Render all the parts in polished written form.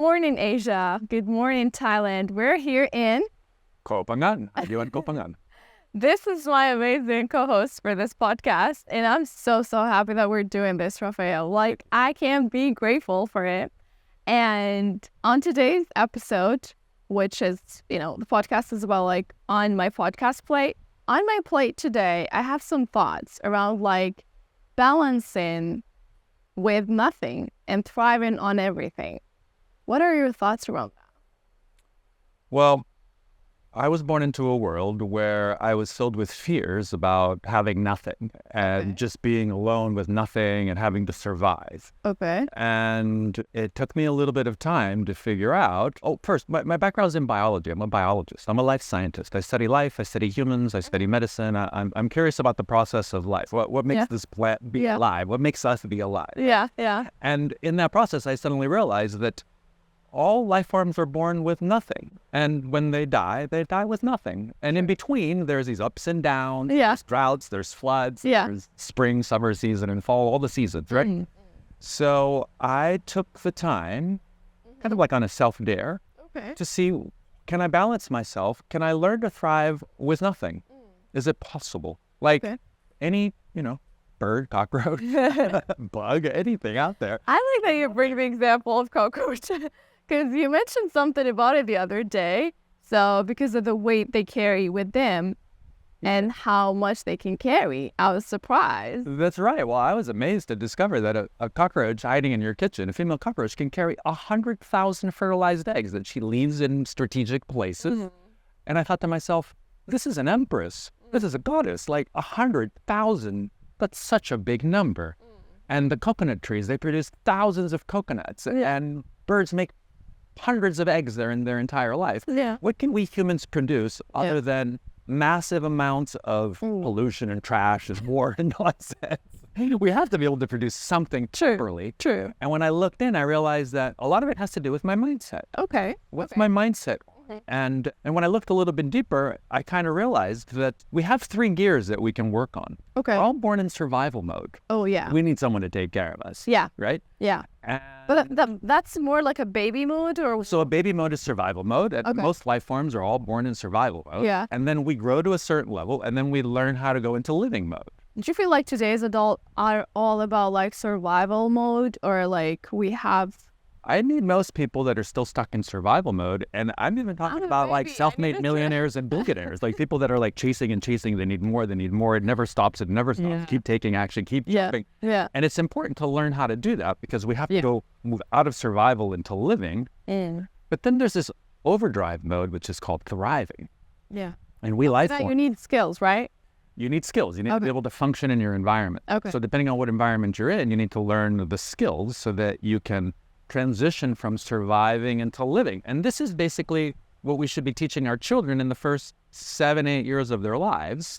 morning, Asia. Good morning, Thailand. We're here in Kopangan. Ayun, Kopangan. This is my amazing co-host for this podcast, and I'm so happy that we're doing this, Rafael. Like, I can't be grateful for it. And on today's episode, which is, the podcast is about like on my podcast plate. On my plate today, I have some thoughts around like balancing with nothing and thriving on everything. What are your thoughts around that? Well, I was born into a world where I was filled with fears about having nothing and just being alone with nothing and having to survive. Okay. And it took me a little bit of time to figure out, first, my background is in biology. I'm a biologist. I'm a life scientist. I study life. I study humans. I study medicine. I'm curious about the process of life. What makes this plant be alive? What makes us be alive? Yeah. And in that process, I suddenly realized that all life forms are born with nothing. And when they die with nothing. And in between, there's these ups and downs. Yeah. There's droughts, there's floods, Yeah. there's spring, summer season, and fall, all the seasons, right? Mm. So I took the time, kind of like on a self-dare, to see, can I balance myself? Can I learn to thrive with nothing? Is it possible? Like any, bird, cockroach, bug, anything out there. I like that you bring the example of cockroach because you mentioned something about it the other day. So because of the weight they carry with them and how much they can carry, I was surprised. That's right. Well, I was amazed to discover that a cockroach hiding in your kitchen, a female cockroach, can carry 100,000 fertilized eggs that she leaves in strategic places. Mm-hmm. And I thought to myself, this is an empress. This is a goddess. Like 100,000. That's such a big number. And the coconut trees, they produce thousands of coconuts. And birds make hundreds of eggs there in their entire life. Yeah. What can we humans produce other than massive amounts of pollution and trash and war and nonsense? We have to be able to produce something properly. True. And when I looked in, I realized that a lot of it has to do with my mindset. Okay. What's my mindset? And when I looked a little bit deeper, I kind of realized that we have 3 gears that we can work on. Okay. We're all born in survival mode. Oh, yeah. We need someone to take care of us. Yeah. Right? Yeah. And But that's more like a baby mode or? So a baby mode is survival mode. And most life forms are all born in survival mode. Yeah. And then we grow to a certain level, and then we learn how to go into living mode. Do you feel like today's adults are all about like survival mode or like we have... I need most people that are still stuck in survival mode. And I'm even talking about like self-made millionaires and billionaires, like people that are like chasing and chasing. They need more. It never stops. It never stops. Keep taking action, keep jumping. Yeah. And it's important to learn how to do that because we have to go move out of survival into living. But then there's this overdrive mode, which is called thriving. Yeah. And we life You need skills, right? You need skills. You need to be able to function in your environment. Okay. So depending on what environment you're in, you need to learn the skills so that you can transition from surviving into living. And this is basically what we should be teaching our children in the first 7-8 years of their lives,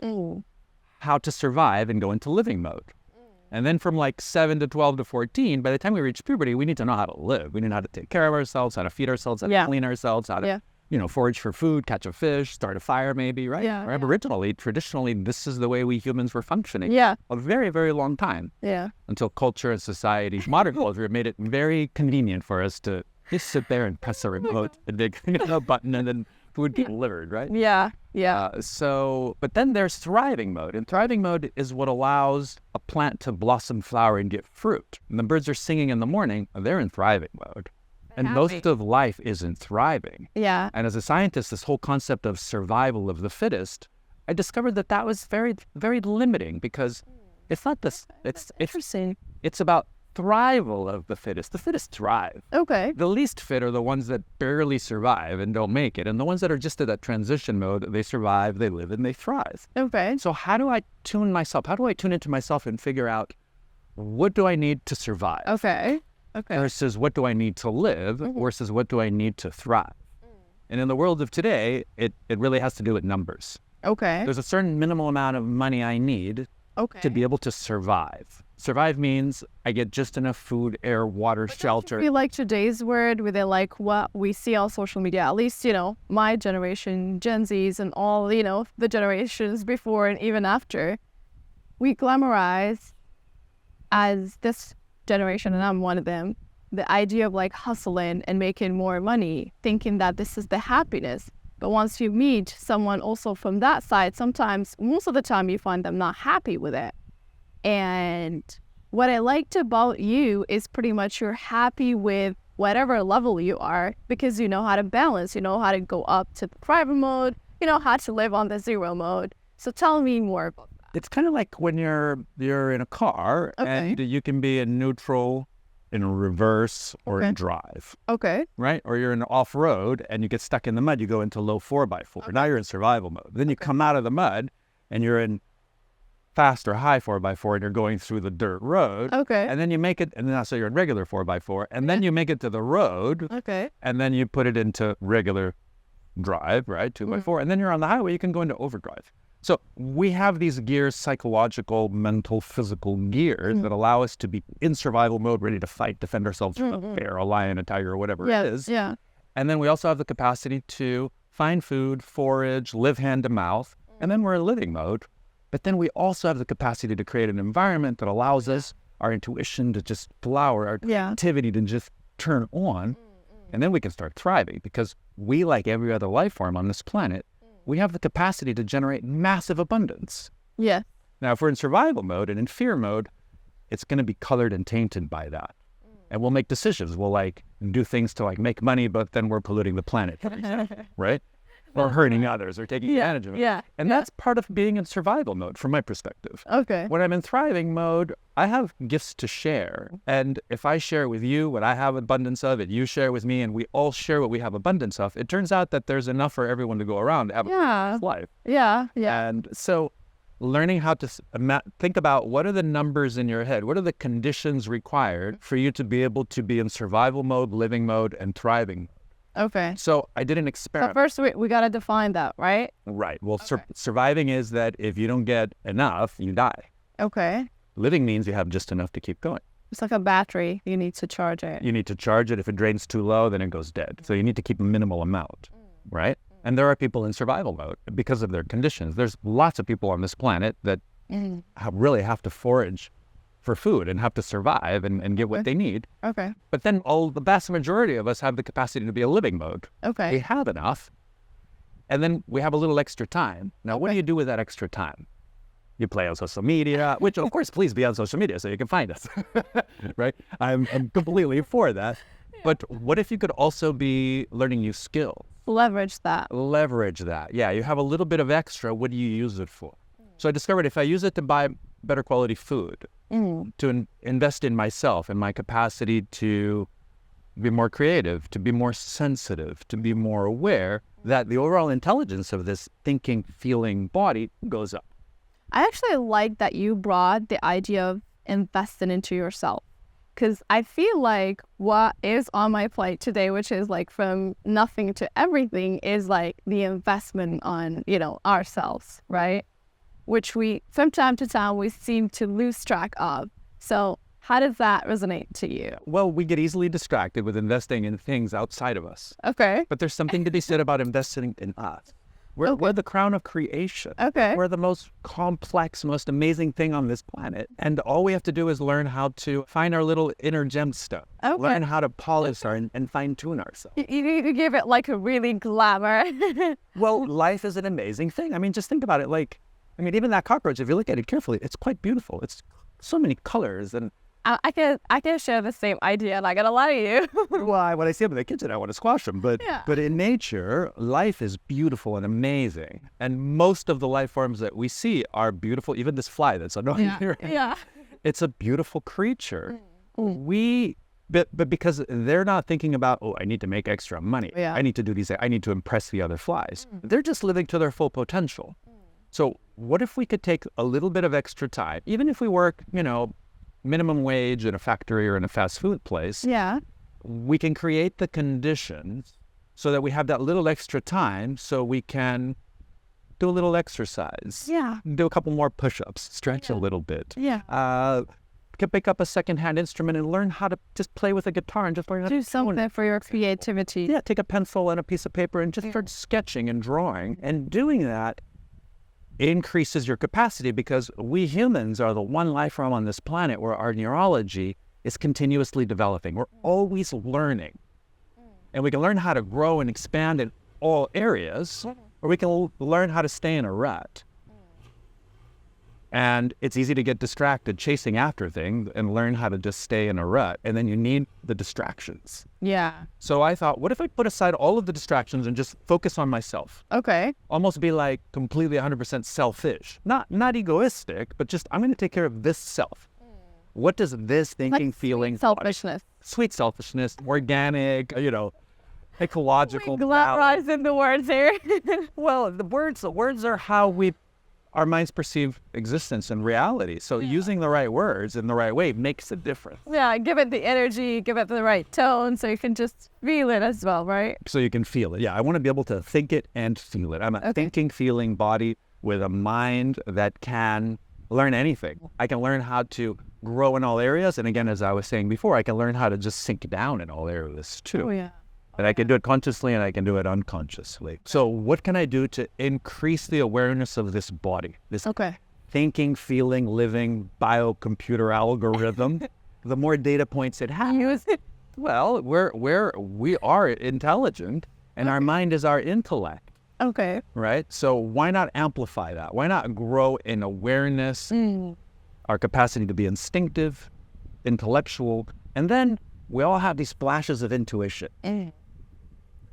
how to survive and go into living mode. And then from like 7 to 12 to 14, by the time we reach puberty, we need to know how to live. We need to know how to take care of ourselves, how to feed ourselves, how to clean ourselves, how to forage for food, catch a fish, start a fire maybe, right? Yeah. Or traditionally, this is the way we humans were functioning. Yeah. A very, very long time. Yeah. Until culture and society, modern culture, made it very convenient for us to just sit there and press a remote and dig a button and then food get delivered, right? Yeah. But then there's thriving mode. And thriving mode is what allows a plant to blossom, flower, and get fruit. And the birds are singing in the morning, they're in thriving mode. And most of life isn't thriving. Yeah. And as a scientist, this whole concept of survival of the fittest, I discovered that was very, very limiting because it's not this. It's interesting. It's about thrival of the fittest. The fittest thrive. Okay. The least fit are the ones that barely survive and don't make it. And the ones that are just in that transition mode, they survive, they live, and they thrive. Okay. So how do I tune myself? How do I tune into myself and figure out what do I need to survive? Okay. Versus what do I need to live versus what do I need to thrive? And in the world of today, it really has to do with numbers. Okay. There's a certain minimal amount of money I need to be able to survive. Survive means I get just enough food, air, water, shelter. I feel like today's word with like what we see on social media, at least, my generation, Gen Zs and all, the generations before and even after, we glamorize as this generation, and I'm one of them, the idea of like hustling and making more money, thinking that this is the happiness. But once you meet someone also from that side, sometimes, most of the time, you find them not happy with it. And what I liked about you is pretty much you're happy with whatever level you are because you know how to balance, you know how to go up to the private mode, you know how to live on the zero mode. So tell me more about that. It's kind of like when you're in a car and you can be in neutral, in reverse, or in drive. Okay. Right? Or you're in off-road and you get stuck in the mud, you go into low 4x4. Now you're in survival mode. Then you come out of the mud and you're in fast or high 4x4 and you're going through the dirt road. Okay. And then you make it, and then so you're in regular 4x4, and then you make it to the road. Okay. And then you put it into regular drive, right? 2x4. And then you're on the highway, you can go into overdrive. So we have these gears, psychological, mental, physical gears that allow us to be in survival mode, ready to fight, defend ourselves from a bear, a lion, a tiger, or whatever it is. Yeah. And then we also have the capacity to find food, forage, live hand to mouth, and then we're in living mode. But then we also have the capacity to create an environment that allows us, our intuition to just flower, our creativity to just turn on. And then we can start thriving because we, like every other life form on this planet, we have the capacity to generate massive abundance. Yeah. Now, if we're in survival mode and in fear mode, it's going to be colored and tainted by that. And we'll make decisions. We'll like do things to like make money, but then we're polluting the planet, right? Or hurting others or taking advantage of it. Yeah. And that's part of being in survival mode from my perspective. Okay. When I'm in thriving mode, I have gifts to share. And if I share with you what I have abundance of, and you share with me, and we all share what we have abundance of, it turns out that there's enough for everyone to go around to have a balanced life. Yeah. And so learning how to think about what are the numbers in your head, what are the conditions required for you to be able to be in survival mode, living mode, and thriving. Okay. So I did an experiment. So first we got to define that, right? Right. Well, surviving is that if you don't get enough, you die. Okay. Living means you have just enough to keep going. It's like a battery. You need to charge it. You need to charge it. If it drains too low, then it goes dead. So you need to keep a minimal amount, right? And there are people in survival mode because of their conditions. There's lots of people on this planet that really have to forage for food and have to survive and get what they need. Okay. But then the vast majority of us have the capacity to be a living mode. Okay. We have enough. And then we have a little extra time. Now, what do you do with that extra time? You play on social media, which of course, please be on social media so you can find us, right? I'm completely for that. But what if you could also be learning new skills? Leverage that. Leverage that. Yeah, you have a little bit of extra. What do you use it for? So I discovered if I use it to buy better quality food, to invest in myself and my capacity to be more creative, to be more sensitive, to be more aware, that the overall intelligence of this thinking, feeling body goes up. I actually like that you brought the idea of investing into yourself, because I feel like what is on my plate today, which is like from nothing to everything, is like the investment on, ourselves, right? Which we, from time to time, we seem to lose track of. So how does that resonate to you? Well, we get easily distracted with investing in things outside of us. Okay. But there's something to be said about investing in us. We're the crown of creation. Okay. We're the most complex, most amazing thing on this planet. And all we have to do is learn how to find our little inner gemstone. Okay. Learn how to polish and fine-tune ourselves. You give it like a really glamour. Well, life is an amazing thing. I mean, just think about it. Even that cockroach, if you look at it carefully, it's quite beautiful. It's so many colors. And I can share the same idea, not gonna lie to you. Well, when I see them in the kitchen, I want to squash them. But in nature, life is beautiful and amazing. And most of the life forms that we see are beautiful. Even this fly that's annoying here. Yeah. It's a beautiful creature. But because they're not thinking about, I need to make extra money. Yeah. I need to do these. I need to impress the other flies. They're just living to their full potential. So what if we could take a little bit of extra time, even if we work, minimum wage in a factory or in a fast food place, we can create the conditions so that we have that little extra time so we can do a little exercise. Yeah. Do a couple more push-ups, stretch a little bit. Yeah. Can pick up a secondhand instrument and learn how to just play with a guitar and just learn how to do something for your creativity. Yeah, take a pencil and a piece of paper and just start sketching and drawing. And doing that increases your capacity because we humans are the one life form on this planet where our neurology is continuously developing. We're always learning. And we can learn how to grow and expand in all areas, or we can learn how to stay in a rut. And it's easy to get distracted chasing after things and learn how to just stay in a rut. And then you need the distractions. Yeah. So I thought, what if I put aside all of the distractions and just focus on myself? Okay. Almost be like completely 100% selfish. Not egoistic, but just I'm going to take care of this self. What does this thinking, Like feeling, selfishness. sweet selfishness, organic, ecological. We glamorizing the words here. Well, the words are how our minds perceive existence and reality. So using the right words in the right way makes a difference. Yeah, give it the energy, give it the right tone so you can just feel it as well, right? So you can feel it. Yeah, I want to be able to think it and feel it. I'm a thinking, feeling body with a mind that can learn anything. I can learn how to grow in all areas. And again, as I was saying before, I can learn how to just sink down in all areas too. Oh, yeah. And I can do it consciously and I can do it unconsciously. So what can I do to increase the awareness of this body, this thinking, feeling, living biocomputer algorithm? The more data points it has, Use it. well, we are intelligent and our mind is our intellect, Okay. right? So why not amplify that? Why not grow in awareness, our capacity to be instinctive, intellectual, and then we all have these flashes of intuition.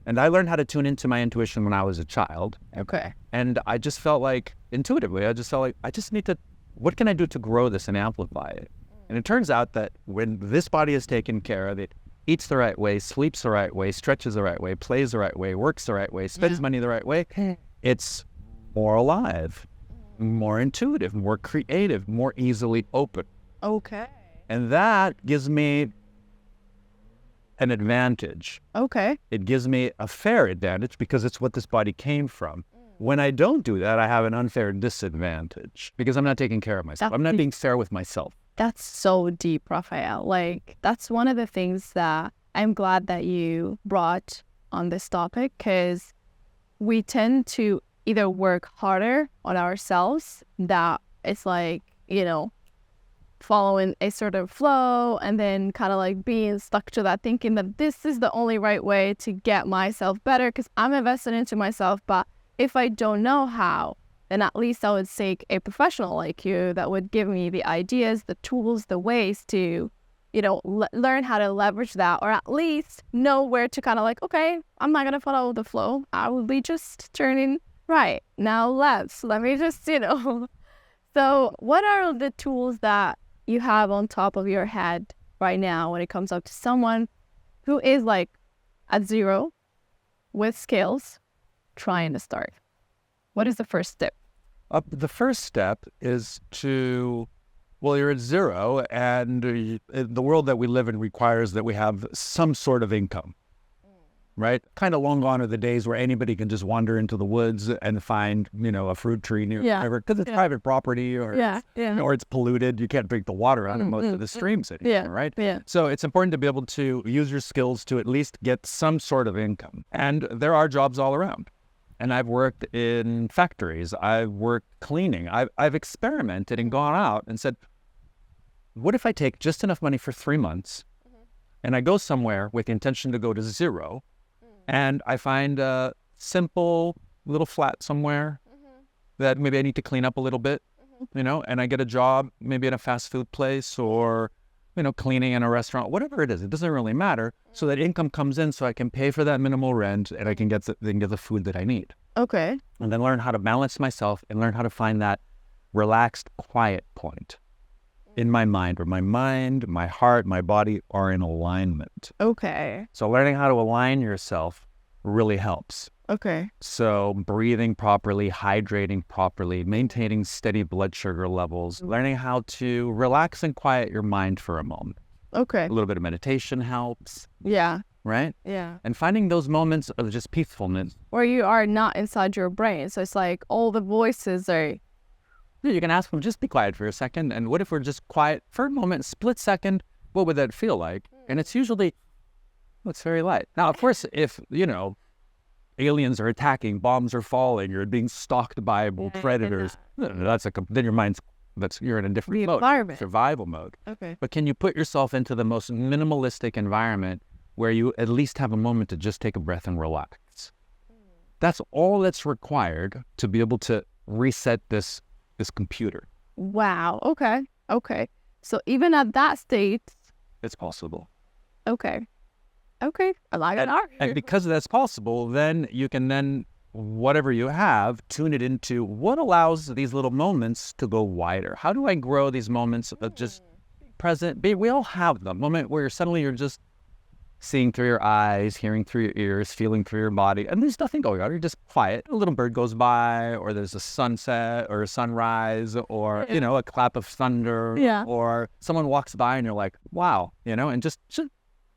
And I learned how to tune into my intuition when I was a child. Okay. And I just felt like, intuitively, I just need to, what can I do to grow this and amplify it? And it turns out that when this body is taken care of, it eats the right way, sleeps the right way, stretches the right way, plays the right way, works the right way, spends money the right way, it's more alive, more intuitive, more creative, more easily open. Okay. And that gives me an advantage. Okay. It gives me a fair advantage because it's what this body came from. When I don't do that, I have an unfair disadvantage because I'm not taking care of myself. I'm not being fair with myself. That's so deep, Rafael. Like, that's one of the things that I'm glad that you brought on this topic, because we tend to either work harder on ourselves, that it's like, following a sort of flow, and then kind of like being stuck to that, thinking that this is the only right way to get myself better because I'm invested into myself. But if I don't know how, then at least I would seek a professional like you that would give me the ideas, the tools, the ways to, learn how to leverage that, or at least know where to kind of like, okay, I'm not going to follow the flow. I will be just turning right. Now left. Let me just, So what are the tools that you have on top of your head right now when it comes up to someone who is like at zero with skills trying to start? What is the first step? The first step is you're at zero, and the world that we live in requires that we have some sort of income, right? Kind of long gone are the days where anybody can just wander into the woods and find, a fruit tree near whatever, because it's private property or it's polluted. You can't drink the water out of most of the streams anymore, right? Yeah. So it's important to be able to use your skills to at least get some sort of income. And there are jobs all around. And I've worked in factories. I've worked cleaning. I've experimented and gone out and said, what if I take just enough money for 3 months and I go somewhere with the intention to go to zero, and I find a simple little flat somewhere that maybe I need to clean up a little bit, and I get a job maybe in a fast food place or, cleaning in a restaurant, whatever it is. It doesn't really matter. So that income comes in so I can pay for that minimal rent and I can get the food that I need. Okay. And then learn how to balance myself and learn how to find that relaxed, quiet point in my mind, where my mind, my heart, my body are in alignment. Okay. So learning how to align yourself really helps. Okay. So breathing properly, hydrating properly, maintaining steady blood sugar levels, learning how to relax and quiet your mind for a moment. Okay. A little bit of meditation helps. Yeah. Right? Yeah. And finding those moments of just peacefulness. Where you are not inside your brain. So it's like all the voices are... You can ask them, just be quiet for a second. And what if we're just quiet for a moment, split second? What would that feel like? And it's usually, it's very light. Now, of course, if, aliens are attacking, bombs are falling, you're being stalked by predators, then your mind's you're in a different The mode, environment. survival mode. Okay. But can you put yourself into the most minimalistic environment where you at least have a moment to just take a breath and relax? That's all that's required to be able to reset this computer. Wow. Okay. So even at that state, It's possible. okay. I like it. And because that's possible, then you can whatever you have, tune it into what allows these little moments to go wider. How do I grow these moments of just present? We all have them. Moment where you're just seeing through your eyes, hearing through your ears, feeling through your body, and there's nothing going on. You're just quiet. A little bird goes by, or there's a sunset or a sunrise, or, a clap of thunder, or someone walks by and you're like, wow, and just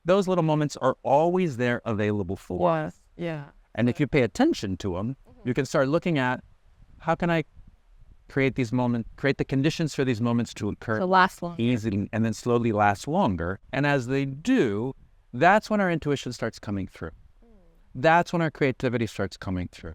those little moments are always there available for us. Yeah. And if you pay attention to them, you can start looking at how can I create the conditions for these moments to occur To last long. easily and then slowly last longer. And as they do, that's when our intuition starts coming through. That's when our creativity starts coming through.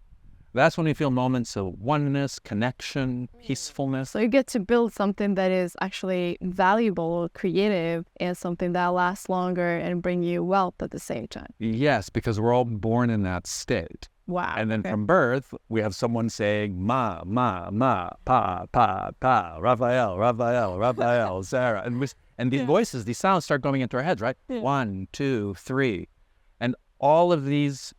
That's when we feel moments of oneness, connection, peacefulness. So you get to build something that is actually valuable, creative, and something that lasts longer and bring you wealth at the same time. Yes, because we're all born in that state. Wow. And then from birth, we have someone saying, ma, ma, ma, pa, pa, pa, Rafael, Sarah. And these voices, these sounds start going into our heads, right? Yeah. 1, 2, 3. And all of these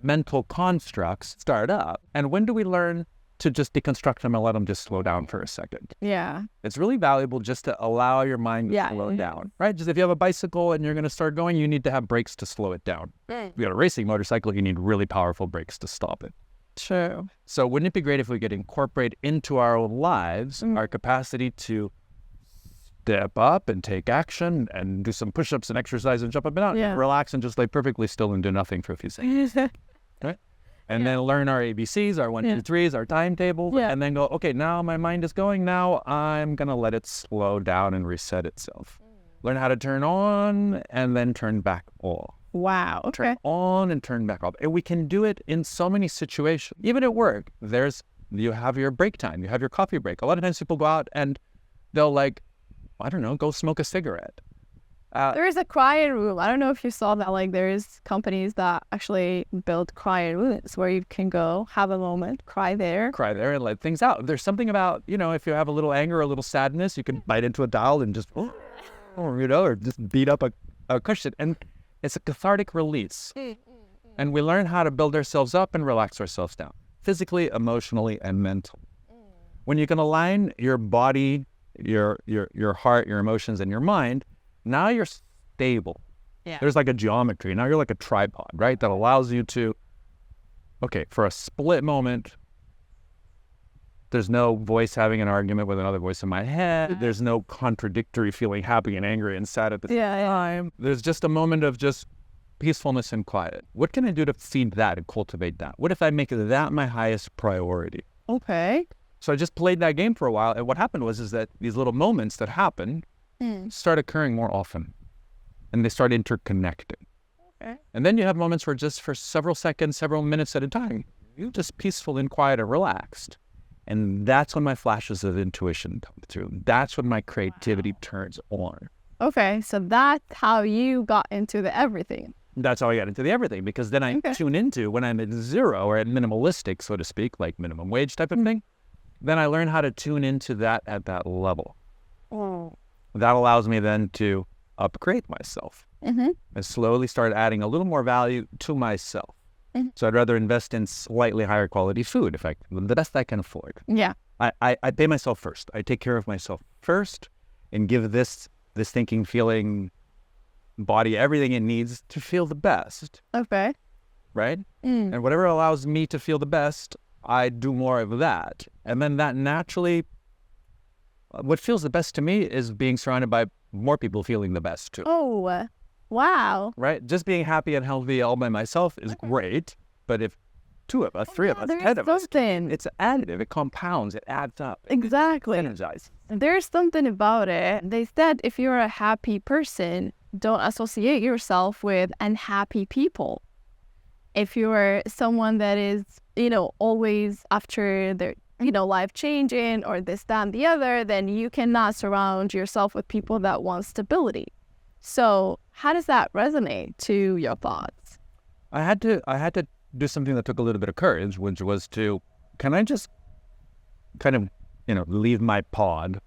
mental constructs start up. And when do we learn to just deconstruct them and let them just slow down for a second? Yeah. It's really valuable just to allow your mind to slow down, right? Just if you have a bicycle and you're going to start going, you need to have brakes to slow it down. If you got a racing motorcycle, you need really powerful brakes to stop it. True. So wouldn't it be great if we could incorporate into our own lives our capacity to step up and take action and do some push-ups and exercise and jump up and down, and relax and just lay perfectly still and do nothing for a few seconds, right? And then learn our ABCs, our 1, 2, 3s, our timetable, and then go, okay, now my mind is going. Now I'm going to let it slow down and reset itself. Learn how to turn on and then turn back off. Wow. Okay. Turn on and turn back off. And we can do it in so many situations. Even at work, you have your break time. You have your coffee break. A lot of times people go out and they'll go smoke a cigarette. There is a quiet room. I don't know if you saw that. Like, there is companies that actually build quiet rooms where you can go have a moment, cry there, and let things out. There's something about, if you have a little anger or a little sadness, you can bite into a dial and just, or just beat up a cushion. And it's a cathartic release. And we learn how to build ourselves up and relax ourselves down, physically, emotionally, and mentally. When you can align your body, your heart, your emotions, and your mind, now you're stable. Yeah. There's like a geometry. Now you're like a tripod, right? That allows you to, for a split moment, there's no voice having an argument with another voice in my head. There's no contradictory feeling happy and angry and sad at the same time. There's just a moment of just peacefulness and quiet. What can I do to feed that and cultivate that? What if I make that my highest priority? Okay. So I just played that game for a while, and what happened was that these little moments that happened start occurring more often, and they start interconnecting. Okay. And then you have moments where just for several seconds, several minutes at a time, you're just peaceful and quiet and relaxed. And that's when my flashes of intuition come through. That's when my creativity turns on. Okay, so that's how you got into the everything. That's how I got into the everything, because then I tune into when I'm at zero or at minimalistic, so to speak, like minimum wage type of thing. Then I learn how to tune into that at that level. That allows me then to upgrade myself and slowly start adding a little more value to myself. So I'd rather invest in slightly higher quality food, the best I can afford. Yeah. I pay myself first. I take care of myself first and give this thinking, feeling, body everything it needs to feel the best. Okay. Right? And whatever allows me to feel the best, I do more of that. And then that naturally, what feels the best to me is being surrounded by more people feeling the best too. Oh, wow. Right? Just being happy and healthy all by myself is great. But if 2 of us, 3 of us, 10 of us, it's additive. It compounds. It adds up. Exactly. Energizes. There's something about it. They said if you're a happy person, don't associate yourself with unhappy people. If you're someone that is, always after life changing or this, that, and the other, then you cannot surround yourself with people that want stability. So how does that resonate to your thoughts? I had to do something that took a little bit of courage, which was can I just kind of, leave my pod,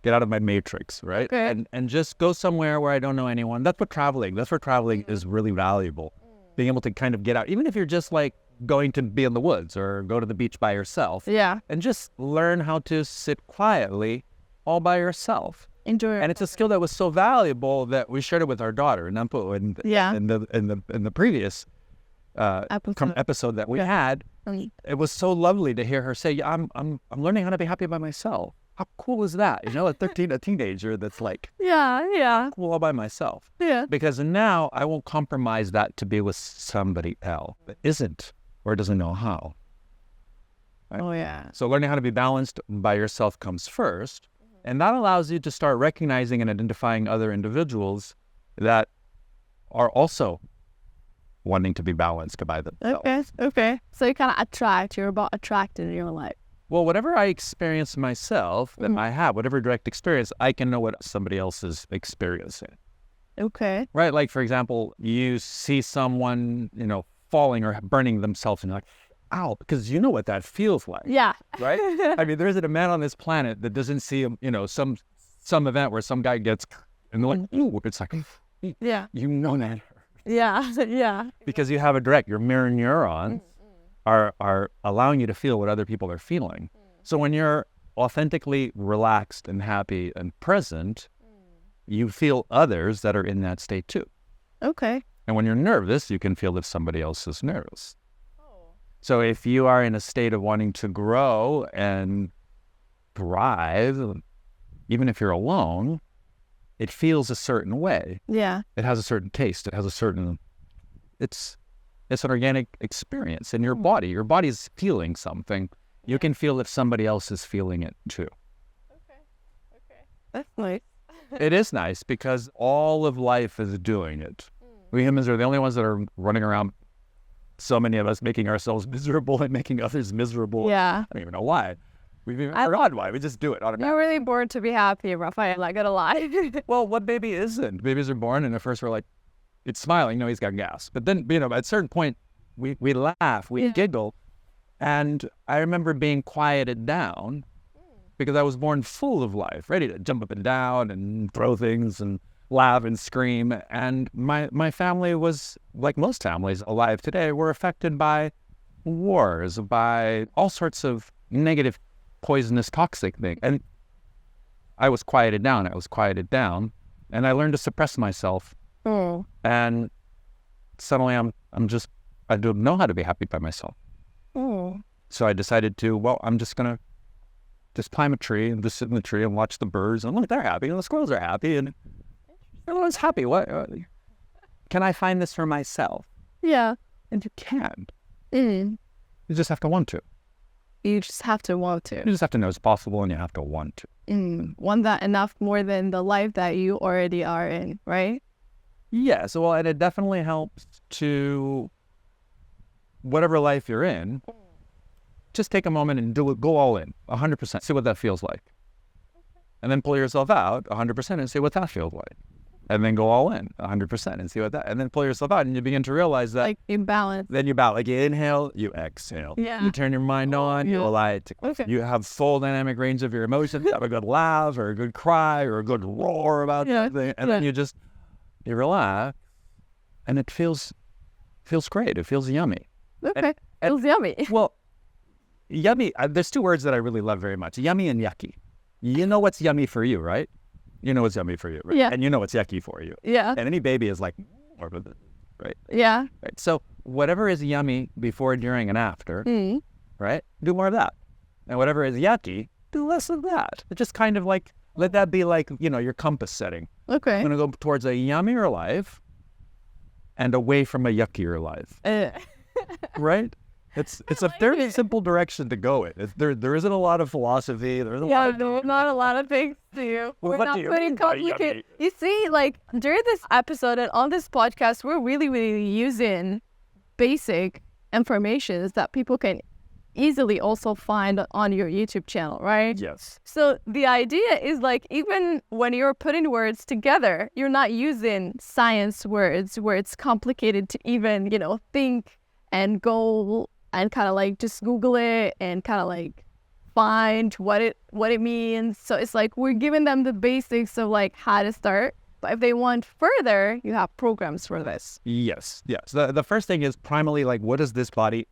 get out of my matrix, right? Okay. And just go somewhere where I don't know anyone. That's where traveling is really valuable. Being able to kind of get out, even if you're just like going to be in the woods or go to the beach by yourself. Yeah. And just learn how to sit quietly all by yourself. Enjoy it. And it's a skill that was so valuable that we shared it with our daughter, Nampo, in the previous episode that we had. It was so lovely to hear her say, yeah, I'm learning how to be happy by myself. How cool is that? A teenager that's like, yeah, cool all by myself. yeah. Because now I won't compromise that to be with somebody else that isn't or doesn't know how. Right? Oh yeah. So learning how to be balanced by yourself comes first. And that allows you to start recognizing and identifying other individuals that are also wanting to be balanced by themselves. Okay. So you kind of you're about attracting in your life. Well, whatever I experience myself, that I have, whatever direct experience, I can know what somebody else is experiencing. Okay. Right? Like, for example, you see someone, falling or burning themselves and you're like, ow, because you know what that feels like. Yeah. Right? I mean, there isn't a man on this planet that doesn't see, some event where some guy gets, and they're like, ooh, it's like, Yeah. you know that. Yeah. Because you have your mirror neurons are allowing you to feel what other people are feeling. So when you're authentically relaxed and happy and present, you feel others that are in that state too. Okay. And when you're nervous, you can feel if somebody else is nervous. So if you are in a state of wanting to grow and thrive, even if you're alone, it feels a certain way. Yeah. It has a certain taste. It has a certain, it's an organic experience in your body. Your body's feeling something. You can feel if somebody else is feeling it too. Okay. That's nice. It is nice because all of life is doing it. We humans are the only ones that are running around, so many of us, making ourselves miserable and making others miserable. Yeah. I don't even know why. We've even forgotten why. We just do it automatically. You're really born to be happy, Rafael. I'm not gonna lie. Well, what baby isn't? Babies are born and at first we're like, it's smiling. He's got gas. But then, at a certain point, we laugh, we giggle. And I remember being quieted down because I was born full of life, ready to jump up and down and throw things and laugh and scream. And my family was, like most families alive today, were affected by wars, by all sorts of negative, poisonous, toxic things. And I was quieted down. And I learned to suppress myself. And suddenly I don't know how to be happy by myself. So I decided I'm just going to just climb a tree and just sit in the tree and watch the birds. And look, they're happy. And the squirrels are happy. And everyone's happy. What? Can I find this for myself? Yeah. And you can. You just have to want to. You just have to want to. You just have to know it's possible and you have to want to. Want that enough more than the life that you already are in, right? Yes. Well, and it definitely helps to, whatever life you're in, just take a moment and go all in, 100%. See what that feels like. And then pull yourself out 100% and see what that feels like. And then go all in 100% and see and then pull yourself out and you begin to realize that. Like you balance. Then you balance. Like you inhale, you exhale. Yeah. You turn your mind on, you allow it to. Okay. You have full dynamic range of your emotions. You have a good laugh or a good cry or a good roar about something. And then you relax and it feels great. It feels yummy. Okay. Feels yummy. Well, yummy, there's two words that I really love very much. Yummy and yucky. You know what's yummy for you, right? You know what's yummy for you, right? Yeah. And you know what's yucky for you. Yeah. And any baby is like, right? Yeah. Right. So whatever is yummy before, during, and after, right? Do more of that. And whatever is yucky, do less of that. It just kind of like, let that be like, your compass setting. Okay. I'm going to go towards a yummier life and away from a yuckier life. Right? It's a very simple direction to go in. There isn't a lot of philosophy. There's not a lot of things to do. Well, we're not putting complicated. You see, like during this episode and on this podcast, we're really, really using basic information that people can easily also find on your YouTube channel, right? Yes. So the idea is like, even when you're putting words together, you're not using science words where it's complicated to even, think and go and kind of like just Google it and kind of like find what it means. So it's like we're giving them the basics of like how to start. But if they want further, you have programs for this. Yes. The first thing is primarily like, what is this body?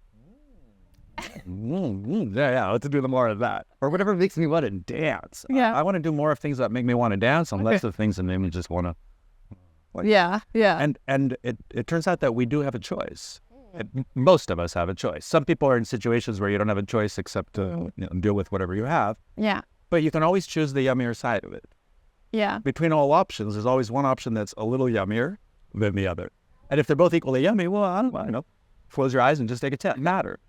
Let's do more of that. Or whatever makes me want to dance. Yeah. I want to do more of things that make me want to dance and less of things that make me just want to. Yeah. And it turns out that we do have a choice. Most of us have a choice. Some people are in situations where you don't have a choice except to deal with whatever you have. Yeah. But you can always choose the yummier side of it. Yeah. Between all options, there's always one option that's a little yummier than the other. And if they're both equally yummy, well, I don't know. Close your eyes and just take a test. Matter.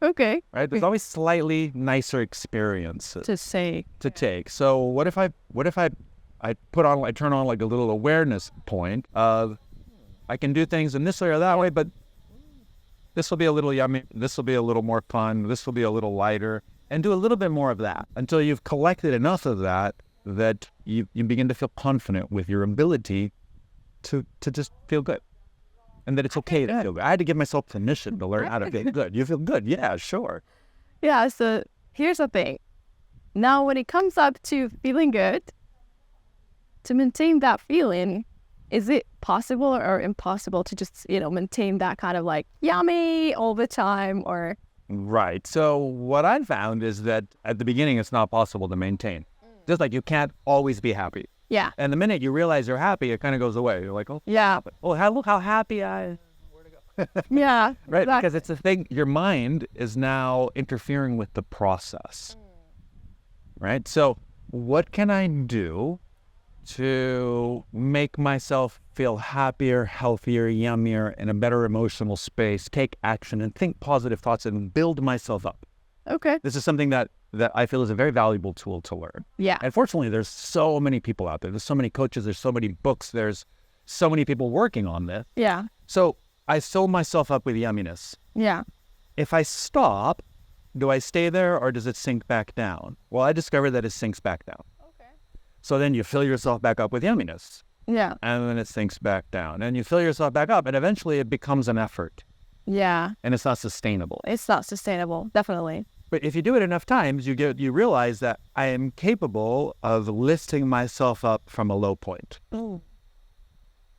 Okay. Right? There's always slightly nicer experiences to take. So what if I turn on like a little awareness point of I can do things in this way or that way, but this will be a little yummy, this will be a little more fun, this will be a little lighter, and do a little bit more of that until you've collected enough of that you begin to feel confident with your ability to just feel good. And that it's okay to feel good. I had to give myself permission to learn how to feel good. You feel good? Yeah, sure. Yeah, so here's the thing. Now, when it comes up to feeling good, to maintain that feeling, is it possible or impossible to just, maintain that kind of like yummy all the time or? Right. So what I found is that at the beginning, it's not possible to maintain. Just like you can't always be happy. Yeah. And the minute you realize you're happy, it kind of goes away. You're like, oh, yeah. Look how happy I am. Where to go? Yeah. Right. Exactly. Because it's a thing. Your mind is now interfering with the process. Right. So what can I do to make myself feel happier, healthier, yummier, in a better emotional space, take action and think positive thoughts and build myself up? Okay. This is something that I feel is a very valuable tool to learn. Yeah. And fortunately, there's so many people out there. There's so many coaches. There's so many books. There's so many people working on this. Yeah. So I fill myself up with yumminess. Yeah. If I stop, do I stay there or does it sink back down? Well, I discovered that it sinks back down. Okay. So then you fill yourself back up with yumminess. Yeah. And then it sinks back down. And you fill yourself back up and eventually it becomes an effort. Yeah. And it's not sustainable. It's not sustainable. Definitely. But if you do it enough times, you realize that I am capable of lifting myself up from a low point.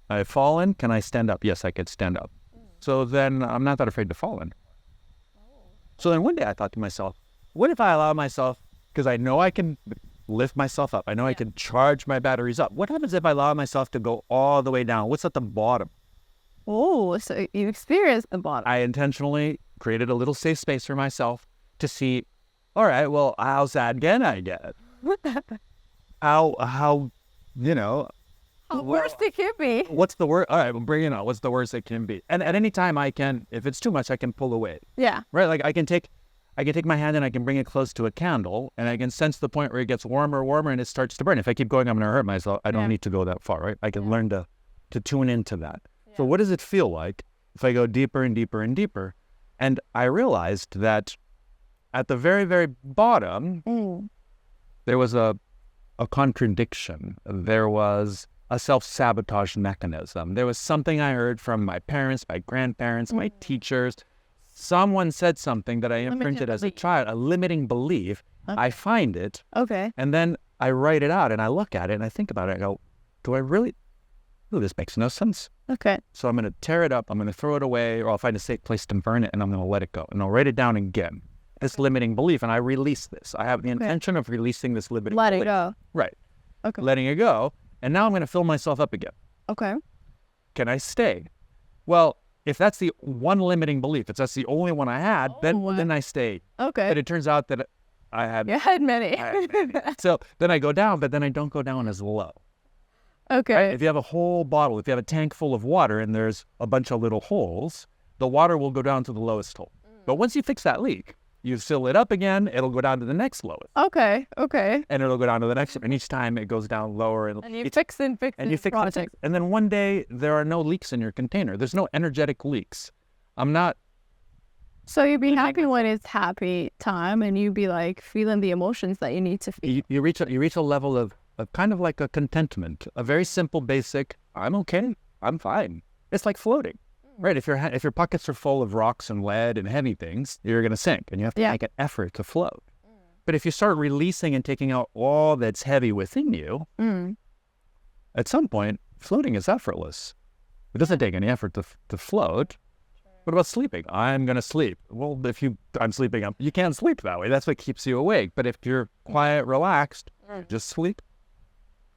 I've fallen. Can I stand up? Yes, I could stand up. So then I'm not that afraid to fall in. So then one day I thought to myself, what if I allow myself, because I know I can lift myself up. I know I can charge my batteries up. What happens if I allow myself to go all the way down? What's at the bottom? Oh, so you experienced the bottom. I intentionally created a little safe space for myself to see, all right, well, how sad can I get? How worst it can be. What's the worst? All right, well, bring it on. What's the worst it can be? And at any time I can, if it's too much, I can pull away. Yeah. Right? Like I can take my hand and I can bring it close to a candle and I can sense the point where it gets warmer and it starts to burn. If I keep going, I'm going to hurt myself. I don't need to go that far, right? I can learn to tune into that. Yeah. So what does it feel like if I go deeper and deeper and deeper? And I realized that at the very, very bottom, there was a contradiction. There was a self-sabotage mechanism. There was something I heard from my parents, my grandparents, my teachers. Someone said something that I imprinted as a child, a limiting belief. Okay. I find it. Okay. And then I write it out and I look at it and I think about it. I go, do I really? Oh, this makes no sense. Okay. So I'm going to tear it up. I'm going to throw it away, or I'll find a safe place to burn it and I'm going to let it go. And I'll write it down again. This limiting belief, and I release this. I have the intention of releasing this limiting belief. Let it go. Right. Okay. Letting it go. And now I'm going to fill myself up again. Okay. Can I stay? Well, if that's the one limiting belief, if that's the only one I had, then I stayed. Okay. But it turns out that I had many. So then I go down, but then I don't go down as low. Okay. Right? If you have a whole bottle, if you have a tank full of water and there's a bunch of little holes, the water will go down to the lowest hole. But once you fix that leak, you fill it up again, it'll go down to the next lowest. Okay. And it'll go down to the next one. And each time it goes down lower. And you fix and you fix project. And then one day there are no leaks in your container. There's no energetic leaks. I'm not So you'd be happy when it's happy time, and you'd be like feeling the emotions that you need to feel. You reach a level of kind of like a contentment, a very simple, basic, I'm okay, I'm fine. It's like floating, right? If your pockets are full of rocks and lead and heavy things, you're going to sink, and you have to make an effort to float. But if you start releasing and taking out all that's heavy within you, at some point, floating is effortless. It doesn't take any effort to float. What about sleeping? I'm going to sleep. Well, I'm sleeping, you can't sleep that way. That's what keeps you awake. But if you're quiet, relaxed, just sleep.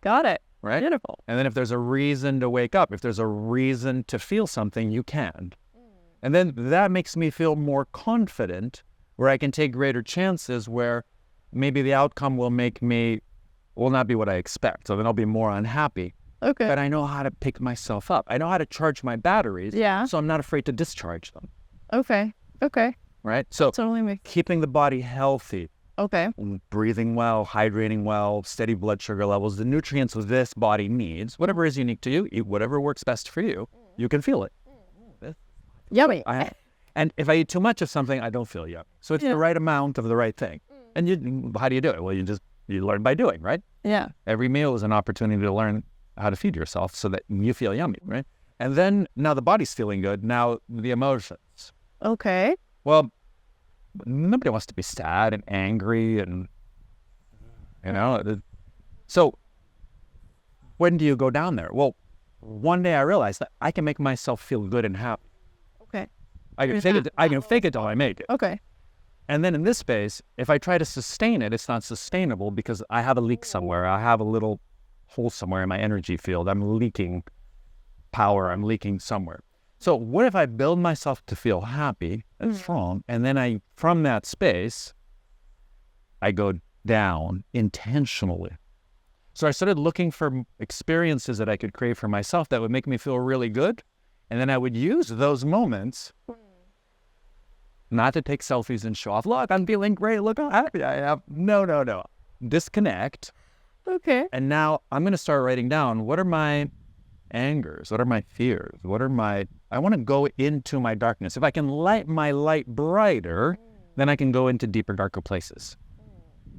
Got it. Right? Beautiful. And then if there's a reason to wake up, if there's a reason to feel something, you can. And then that makes me feel more confident, where I can take greater chances, where maybe the outcome will not be what I expect. So then I'll be more unhappy. Okay. But I know how to pick myself up. I know how to charge my batteries. Yeah. So I'm not afraid to discharge them. Okay. Right? So Totally makes. keeping the body healthy, Okay. breathing well, hydrating well, steady blood sugar levels, the nutrients this body needs, whatever is unique to you, eat whatever works best for you, you can feel it. Yummy. And if I eat too much of something, I don't feel yummy. So it's the right amount of the right thing. And how do you do it? Well, you learn by doing, right? Yeah. Every meal is an opportunity to learn how to feed yourself so that you feel yummy, right? And then now the body's feeling good. Now the emotions. Okay. Well, nobody wants to be sad and angry and, so when do you go down there? Well, one day I realized that I can make myself feel good and happy. Okay. I can fake it till I make it. Okay. And then in this space, if I try to sustain it, it's not sustainable because I have a leak somewhere. I have a little hole somewhere in my energy field. I'm leaking power. I'm leaking somewhere. So what if I build myself to feel happy and strong, and then from that space, I go down intentionally. So I started looking for experiences that I could create for myself that would make me feel really good. And then I would use those moments not to take selfies and show off. Look, I'm feeling great. Look how happy I am. No. Disconnect. Okay. And now I'm going to start writing down, what are my angers? What are my fears? I want to go into my darkness. If I can light my light brighter, then I can go into deeper, darker places.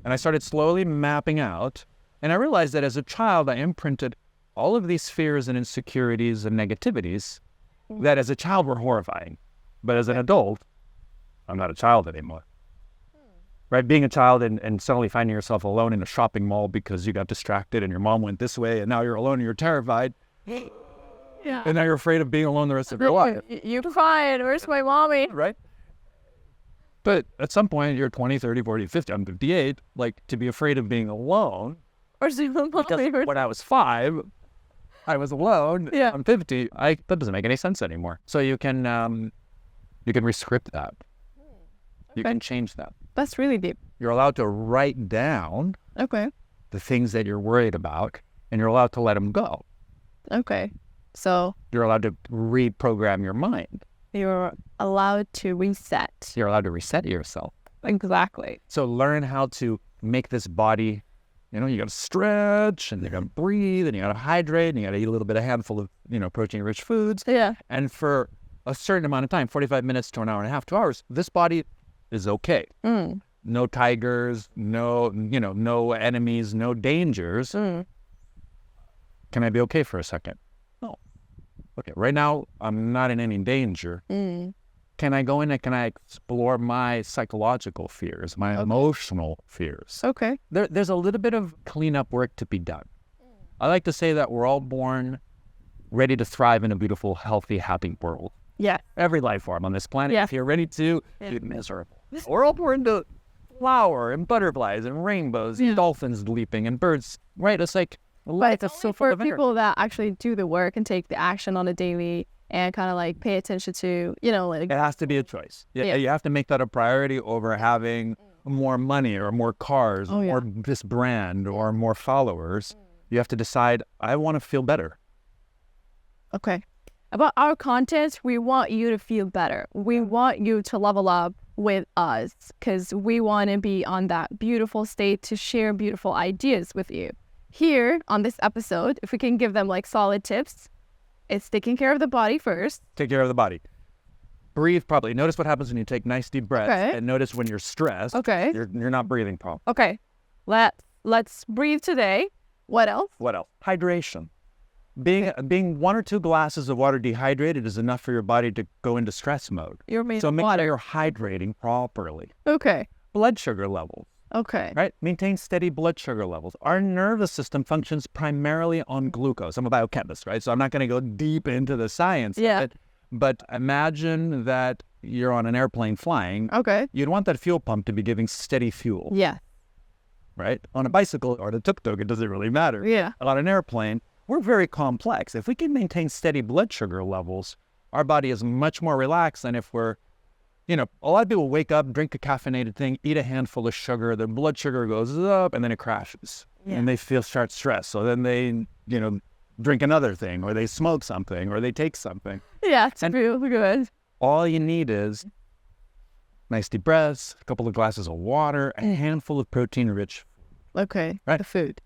And I started slowly mapping out. And I realized that as a child, I imprinted all of these fears and insecurities and negativities that as a child were horrifying. But as an adult, I'm not a child anymore. Right? Being a child and suddenly finding yourself alone in a shopping mall because you got distracted and your mom went this way and now you're alone and you're terrified. Yeah. And now you're afraid of being alone the rest of your life. You're fine. Where's my mommy? Right? But at some point, you're 20, 30, 40, 50, I'm 58, like to be afraid of being alone. Where's my mommy? Because when I was 5, I was alone. Yeah. I'm 50. That doesn't make any sense anymore. So you can rescript that. You can change that. That's really deep. You're allowed to write down Okay. the things that you're worried about, and you're allowed to let them go. Okay. So You're allowed to reprogram your mind. you're allowed to reset. You're allowed to reset yourself. Exactly. So learn how to make this body, you got to stretch, and you got to breathe, and you got to hydrate, and you got to eat a handful of, protein-rich foods. Yeah. And for a certain amount of time, 45 minutes to an hour and a half, 2 hours, this body is okay. No tigers, no enemies, no dangers. Can I be okay for a second? No. Okay, right now, I'm not in any danger. Can I go in and can I explore my psychological fears, my emotional fears? Okay. There's a little bit of cleanup work to be done. I like to say that we're all born ready to thrive in a beautiful, healthy, happy world. Yeah. Every life form on this planet, Yeah. if you're ready to, be miserable. We're all born to flower and butterflies and rainbows, and dolphins leaping and birds, right? It's like life is so full for of people that actually do the work and take the action on a daily and kind of like pay attention to, It has to be a choice. Yeah. You have to make that a priority over having more money or more cars or this brand or more followers. You have to decide, I want to feel better. Okay. About our content, we want you to feel better. We want you to level up with us because we want to be on that beautiful state to share beautiful ideas with you. Here on this episode, if we can give them like solid tips, it's taking care of the body first. Take care of the body. breathe properly. Notice what happens when you take nice deep breaths, and notice when you're stressed, you're not breathing properly. Okay. Let's breathe today. What else? Hydration. Being 1 or 2 glasses of water dehydrated is enough for your body to go into stress mode. You're made so of make water. sure you're hydrating properly. Okay. Blood sugar levels. Okay. Right? Maintain steady blood sugar levels. Our nervous system functions primarily on glucose. I'm a biochemist, right? So I'm not going to go deep into the science of it. But imagine that you're on an airplane flying. Okay. You'd want that fuel pump to be giving steady fuel. Yeah. Right? On a bicycle or the tuk-tuk, it doesn't really matter. Yeah. On an airplane, we're very complex. If we can maintain steady blood sugar levels, our body is much more relaxed than if we're, a lot of people wake up, drink a caffeinated thing, eat a handful of sugar, their blood sugar goes up, and then it crashes. Yeah. And they start stressed. So then they, drink another thing, or they smoke something, or they take something. Yeah, it's really good. All you need is nice deep breaths, a couple of glasses of water, a handful of protein-rich. Okay. Right? The food.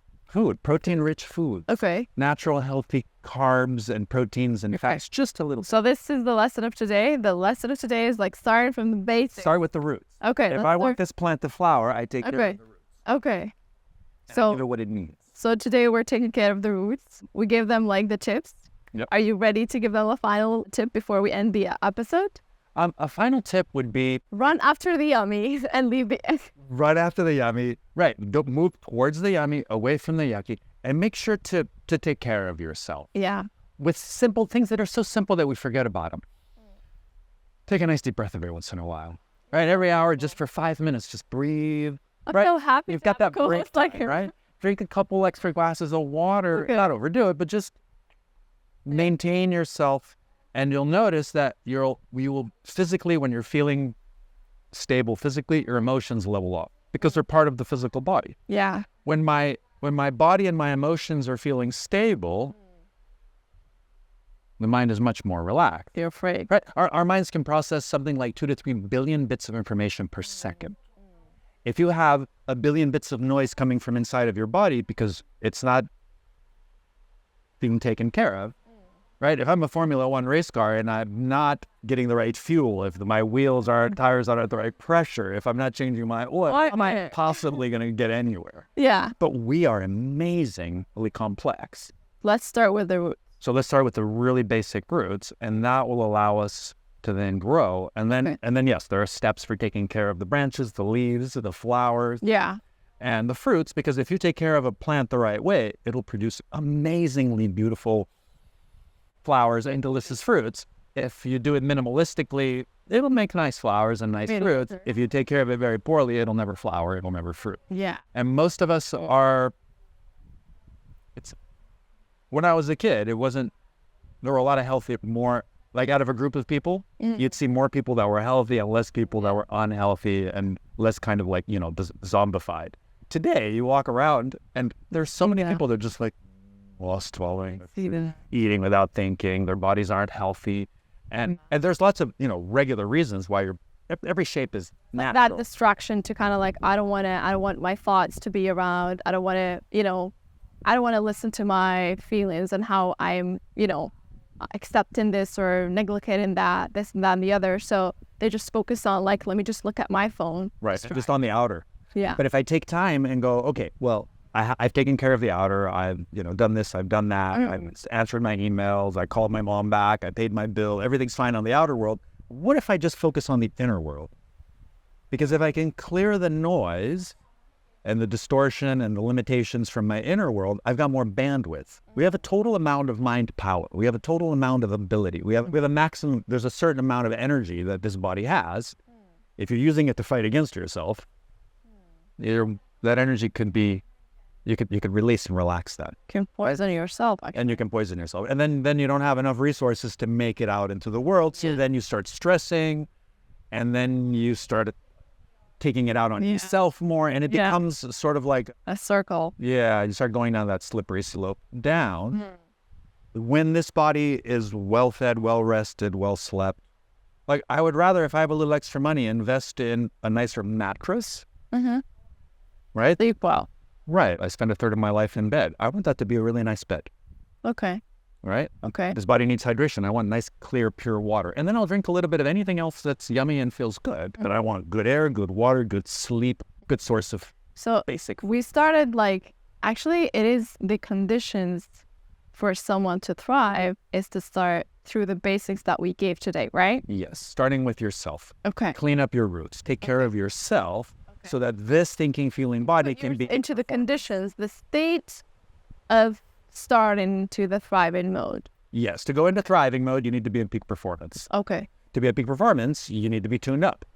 Protein-rich food. Okay. Natural, healthy carbs and proteins and fats, just a little. So this is the lesson of today. The lesson of today is like starting from the basics. Start with the roots. Okay. If I want this plant to flower, I take care of the roots. Okay. So give it what it needs. So today we're taking care of the roots. We gave them like the tips. Yep. Are you ready to give them a final tip before we end the episode? A final tip would be run after the yummy and leave the right after the yummy. Right. Don't move towards the yummy, away from the yucky, and make sure to take care of yourself. Yeah. With simple things that are so simple that we forget about them. Take a nice deep breath every once in a while. Right. Every hour, just for 5 minutes, just breathe. I'm so happy. You've got that break time, right? Drink a couple extra glasses of water. Okay. Not overdo it, but just maintain yourself. And you'll notice that you will physically, when you're feeling stable physically, your emotions level up because they're part of the physical body. Yeah. When my body and my emotions are feeling stable, the mind is much more relaxed. You're afraid. Right? Our minds can process something like 2 to 3 billion bits of information per second. If you have a billion bits of noise coming from inside of your body because it's not being taken care of, right? If I'm a Formula One race car and I'm not getting the right fuel, if my tires aren't at the right pressure, if I'm not changing my oil, I'm not possibly going to get anywhere. Yeah. But we are amazingly complex. Let's start with the roots. So let's start with the really basic roots, and that will allow us to then grow. And then yes, there are steps for taking care of the branches, the leaves, the flowers. Yeah. And the fruits, because if you take care of a plant the right way, it'll produce amazingly beautiful flowers and delicious fruits. If you do it minimalistically, it'll make nice flowers and nice fruits. If you take care of it very poorly, it'll never flower, it'll never fruit. Yeah. And most of us when I was a kid, there were a lot of healthy, more, like out of a group of people, you'd see more people that were healthy and less people that were unhealthy and less kind of like, zombified. Today, you walk around and there's so many people that are just like, lost swallowing, eating without thinking, their bodies aren't healthy. And there's lots of, regular reasons why every shape is natural. That distraction to kind of like, I don't want my thoughts to be around. I don't want to listen to my feelings and how I'm, accepting this or neglecting that, this and that and the other. So they just focus on like, let me just look at my phone. Right, just on the outer. Yeah. But if I take time and go, okay, well, I've taken care of the outer. I've, done this. I've done that. I've answered my emails. I called my mom back. I paid my bill. Everything's fine on the outer world. What if I just focus on the inner world? Because if I can clear the noise and the distortion and the limitations from my inner world, I've got more bandwidth. We have a total amount of mind power. We have a total amount of ability. We have a maximum. There's a certain amount of energy that this body has. If you're using it to fight against yourself, that energy could be. You could release and relax that. You can poison yourself. Actually. And you can poison yourself. And then you don't have enough resources to make it out into the world. So then you start stressing, and then you start taking it out on yourself more. And it becomes sort of like a circle. Yeah, you start going down that slippery slope down. When this body is well-fed, well-rested, well-slept, like I would rather, if I have a little extra money, invest in a nicer mattress. Right? Sleep well. Right. I spend a third of my life in bed. I want that to be a really nice bed. Okay. right? Okay. This body needs hydration. I want nice, clear, pure water. And then I'll drink a little bit of anything else that's yummy and feels good. But I want good air, good water, good sleep, good source of So basic. we started actually it is the conditions for someone to thrive is to start through the basics that we gave today, right? Yes, starting with yourself. Okay. Clean up your roots. Take care of yourself so that this thinking, feeling body can be into the conditions, the state of starting to the thriving mode. Yes, to go into thriving mode, you need to be in peak performance. Okay. To be at peak performance, you need to be tuned up.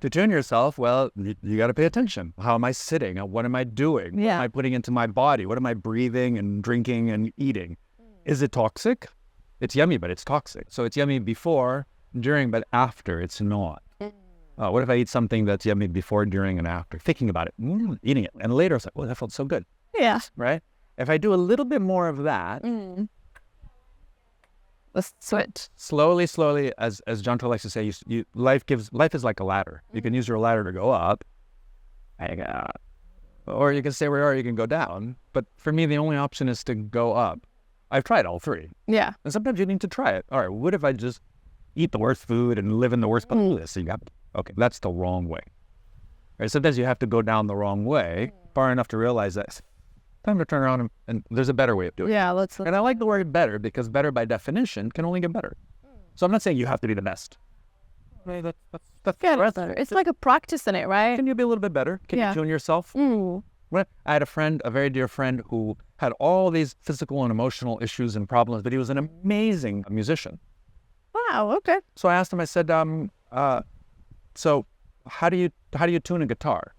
To tune yourself, well, you got to pay attention. How am I sitting? What am I doing? Yeah. What am I putting into my body? What am I breathing and drinking and eating? Is it toxic? It's yummy, but it's toxic. So it's yummy before, during, but after it's not. What if I eat something that's yummy before, during, and after? Thinking about it, eating it. And later it's like, oh, that felt so good. Yeah. Right? If I do a little bit more of that, Let's switch. slowly, as John likes to say, life is like a ladder. You can use your ladder to go up, or you can stay where you are, you can go down. But for me, the only option is to go up. I've tried all three. Yeah. And sometimes you need to try it. All right, what if I just eat the worst food and live in the worst place? So okay, that's the wrong way. Right? Sometimes you have to go down the wrong way far enough to realize that time to turn around and there's a better way of doing it. Yeah, let's And I like the word better because better by definition can only get better. So I'm not saying you have to be the best. Okay, that's get better. It's like a practice in it, right? Can you be a little bit better? Can you tune yourself? I had a very dear friend who had all these physical and emotional issues and problems, but he was an amazing musician. Wow, okay. So I asked him, I said, so how do you tune a guitar?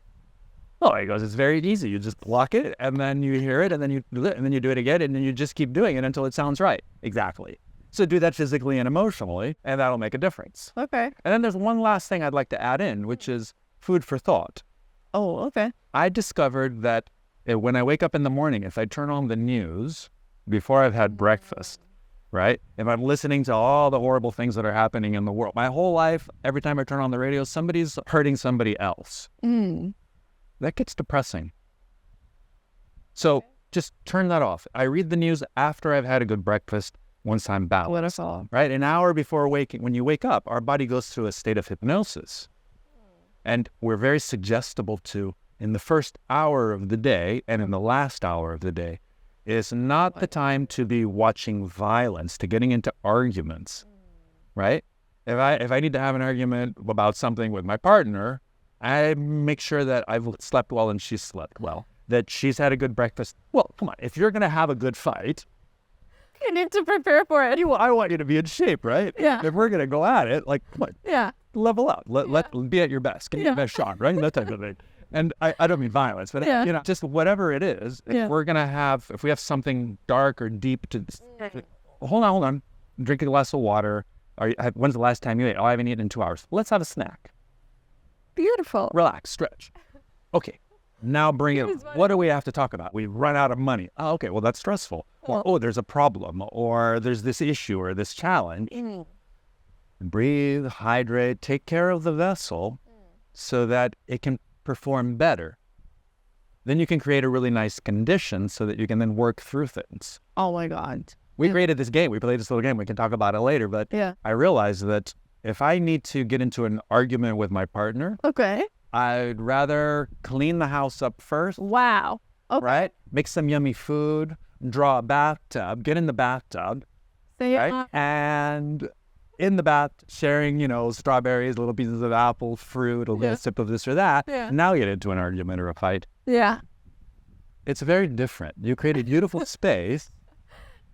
Oh, he goes, it's very easy. You just block it and then you hear it and then you do it and then you do it again and then you just keep doing it until it sounds right. Exactly. So do that physically and emotionally and that'll make a difference. Okay. And then there's one last thing I'd like to add in, which is food for thought. Oh, okay. I discovered that when I wake up in the morning, if I turn on the news before I've had breakfast, right? If I'm listening to all the horrible things that are happening in the world, my whole life, every time I turn on the radio, somebody's hurting somebody else. That gets depressing. So just turn that off. I read the news after I've had a good breakfast once I'm balanced. Wonderful. Right? An hour before waking, when you wake up, our body goes through a state of hypnosis. And we're very suggestible to, in the first hour of the day and in the last hour of the day, is not the time to be watching violence, to getting into arguments, right? If I need to have an argument about something with my partner, I make sure that I've slept well and she's slept well, that she's had a good breakfast. Well, come on, if you're going to have a good fight, You need to prepare for it. I want you to be in shape, right? Yeah. If we're going to go at it, like, come on, Yeah. level up. Let be at your best. Give me your best shot, right? That type of thing. And I don't mean violence, but just whatever it is, if we have something dark or deep to, hold on, drink a glass of water. When's the last time you ate? Oh, I haven't eaten in 2 hours. Let's have a snack. Beautiful. Relax, stretch. Okay, now bring it. What do we have to talk about? We've run out of money. Oh, okay, well, that's stressful. Or, there's a problem, or there's this issue, or this challenge. Breathe, hydrate, take care of the vessel so that it can perform better. Then you can create a really nice condition so that you can then work through things. Oh my God. We created this game. We played this little game. We can talk about it later. But I realized that if I need to get into an argument with my partner, I'd rather clean the house up first. Wow. Okay. Right? Make some yummy food, draw a bathtub, get in the bathtub, right? And in the bath, sharing, strawberries, little pieces of apple, fruit, a little sip of this or that. Yeah. Now you get into an argument or a fight. Yeah. It's very different. You create a beautiful space.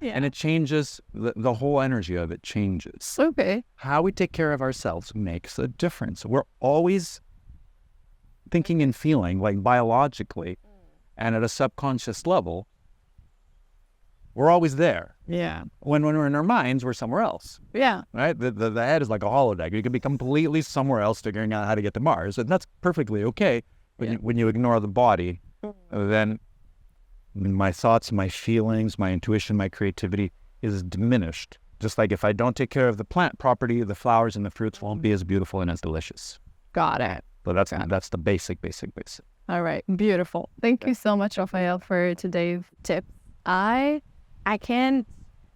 And it changes, the whole energy of it changes. Okay. How we take care of ourselves makes a difference. We're always thinking and feeling, like biologically, and at a subconscious level, we're always there. Yeah. When we're in our minds, we're somewhere else. Yeah. Right? The head is like a holodeck. You can be completely somewhere else figuring out how to get to Mars. And that's perfectly okay. But when you ignore the body, then my thoughts, my feelings, my intuition, my creativity is diminished. Just like if I don't take care of the plant property, the flowers and the fruits won't be as beautiful and as delicious. Got it. So that's the basic. All right. Beautiful. Thank you so much, Rafael, for today's tips. I can't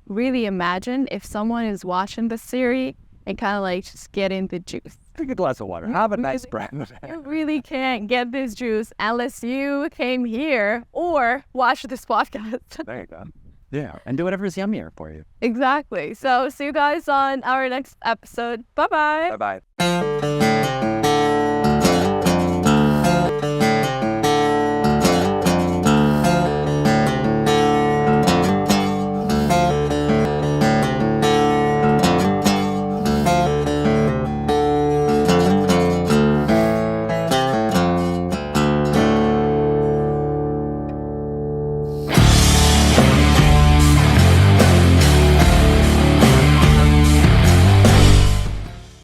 really imagine if someone is watching the series and kind of like just getting the juice. Drink a glass of water. Have a nice breath. You really can't get this juice unless you came here or watched this podcast. There you go. Yeah, and do whatever's yummier for you. Exactly. So see you guys on our next episode. Bye-bye. Bye-bye.